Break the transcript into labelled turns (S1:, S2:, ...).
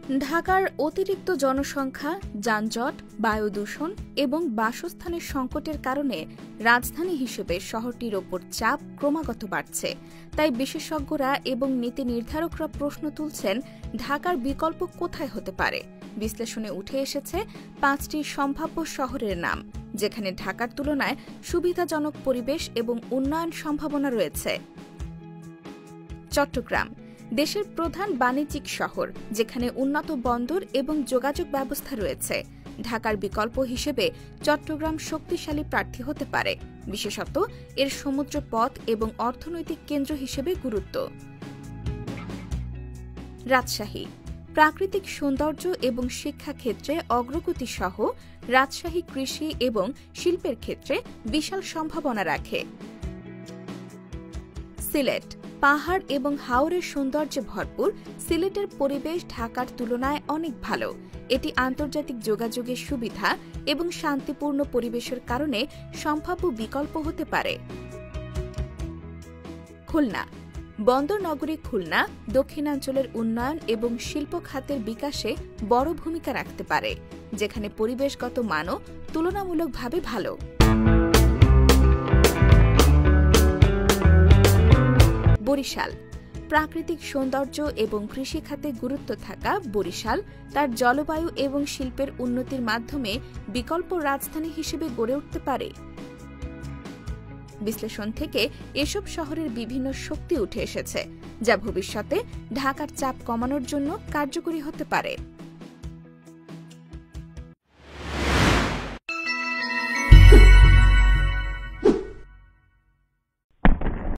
S1: ঢাকার অতিরিক্ত জনসংখ্যা, যানজট, বায়ু দূষণ এবং বাসস্থানের সংকটের কারণে রাজধানী হিসেবে শহরটির ওপর চাপ ক্রমাগত বাড়ছে। তাই বিশেষজ্ঞরা এবং নীতি নির্ধারকরা প্রশ্ন তুলছেন, ঢাকার বিকল্প কোথায় হতে পারে। বিশ্লেষণে উঠে এসেছে 5টি সম্ভাব্য শহরের নাম, যেখানে ঢাকার তুলনায় সুবিধাজনক পরিবেশ এবং উন্নয়ন সম্ভাবনা রয়েছে। চট্টগ্রাম দেশের প্রধান বাণিজ্যিক শহর, যেখানে উন্নত বন্দর এবং যোগাযোগ ব্যবস্থা রয়েছে। ঢাকার বিকল্প হিসেবে চট্টগ্রাম শক্তিশালী প্রার্থী হতে পারে, বিশেষত এর সমুদ্র পথ এবং অর্থনৈতিক কেন্দ্র হিসেবে গুরুত্ব। রাজশাহী প্রাকৃতিক সৌন্দর্য এবং শিক্ষা ক্ষেত্রে অগ্রগতি সহ রাজশাহী কৃষি এবং শিল্পের ক্ষেত্রে বিশাল সম্ভাবনা রাখে। সিলেট পাহাড় এবং হাওরের সৌন্দর্যে ভরপুর। সিলেটের পরিবেশ ঢাকার তুলনায় অনেক ভালো। এটি আন্তর্জাতিক যোগাযোগের সুবিধা এবং শান্তিপূর্ণ পরিবেশের কারণে সম্ভাব্য বিকল্প হতে পারে। খুলনা বন্দর নগরী খুলনা দক্ষিণাঞ্চলের উন্নয়ন এবং শিল্প খাতের বিকাশে বড় ভূমিকা রাখতে পারে, যেখানে পরিবেশগত মানও তুলনামূলকভাবে ভালো। বরিশাল প্রাকৃতিক সৌন্দর্য এবং কৃষি খাতে গুরুত্ব থাকা বরিশাল তার জলবায়ু এবং শিল্পের উন্নতির মাধ্যমে বিকল্প রাজধানী হিসেবে গড়ে উঠতে পারে। বিশ্লেষণ থেকে এসব শহরের বিভিন্ন শক্তি উঠে এসেছে, যা ভবিষ্যতে ঢাকার চাপ কমানোর জন্য কার্যকরী হতে পারে।